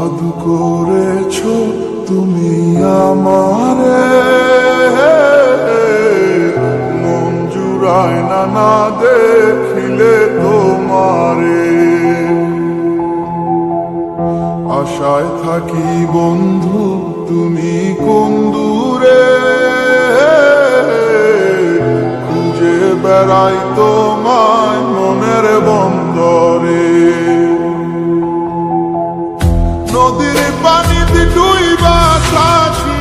জাদু করেছো তুমি আমারে, মন জুড়ায় না না দেখিলে তোমারে। আশায় থাকি বন্ধু তুমি কোন দূরে, খুঁজে বেড়াই তোমায় মনের বন্দরে। নদীর পানিতে ডুইবা থাকি,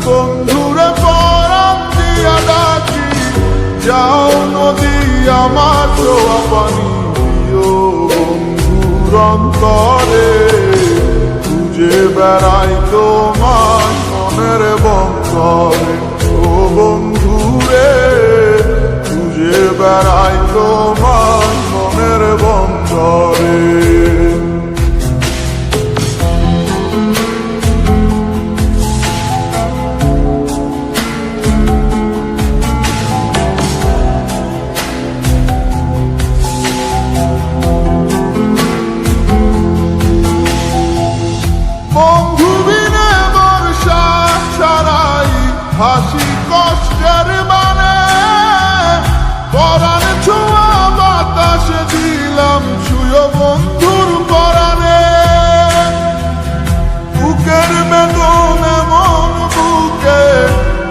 বন্ধুরে পরাণ দিয়া ডাকি, যাও নদী আমার ছোঁয়া পানি দিও বন্ধুর অন্তরে। খুঁজে বেড়াই তোমায় মনের বন্দরে, ও বন্ধুরে খুঁজে বেড়াই তোমায় মনের বন্দরে। বন্ধু বিনে বর্ষা ছাড়াই হাসি কষ্টের মানে, পরাণ ছোঁয়া বাতাসে দিলাম ছুঁয়ো বন্ধুর পরাণে। বুকের বেদন এমন বুকে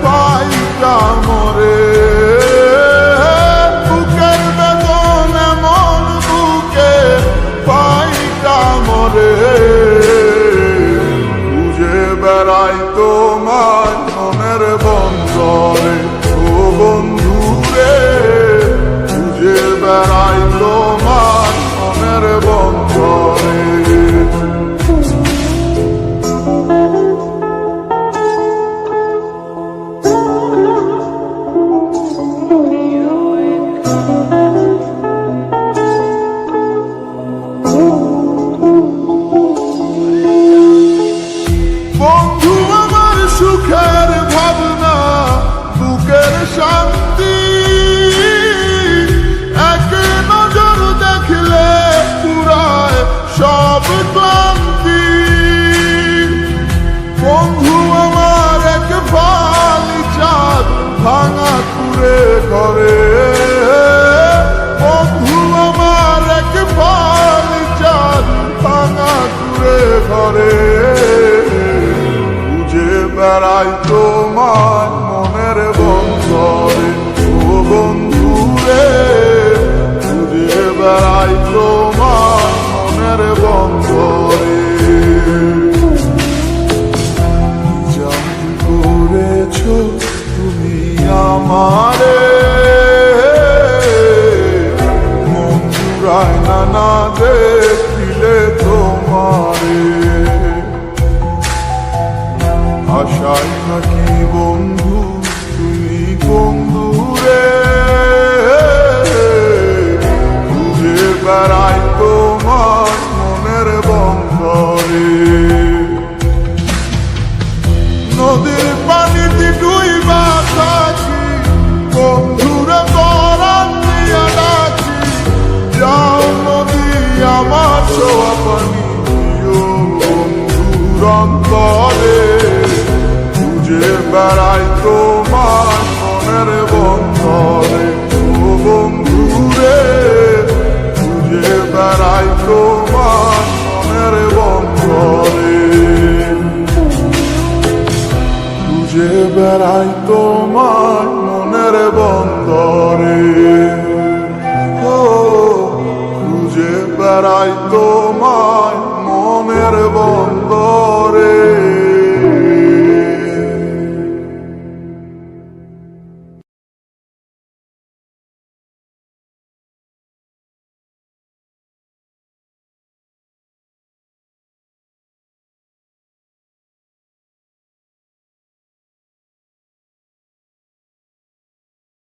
পাইটা মরে, বুকের বেদন এমন বুকে পাইটা মরে। বেড়াই তোমায় মনের বন্দরে, ও বন্ধুরে খুঁজে বেড়াই তোমায় মনের বন্দরে। বন্ধু আমার সুখের ভাবনা, বুকের শান্তি, এক নজর দেখলে পুরায় সব ক্লান্তি। বন্ধু আমার এক ফালি চাঁদ ভাঙা কুড়ে ঘরে, বন্ধু আমার এক ফালি চাঁদ ভাঙা কুড়ে ঘরে। বেড়াই তোমার মনের বন্দরে, ও বন্ধুরে খুঁজে বেড়াই তোমার মনের বন্দরে। জাদু করেছো তুমি আমারে, মন জুড়ায় না না দেখিলে তোমারে। আশায় থাকি বন্ধু তুমি কোন দূরে, খুঁজে বেড়াই তোমার মনের বন্দরে। নদীর পানিতে ডুইবা থাকি, বন্ধুরে পরাণ দিয়া ডাকি, যাও নদী আমার ছোঁয়া পানি দিও বন্ধুর অন্তরে। খুঁজে বেড়াই তোমার মনের বন্দরে, ও বন্ধুরে খুঁজে বেড়াই তোমার মনের বন্দরে। খুঁজে বেড়াই তোমার মনের বন্দরে, ও খুঁজে বেড়াই তোমার মনের বন্দরে।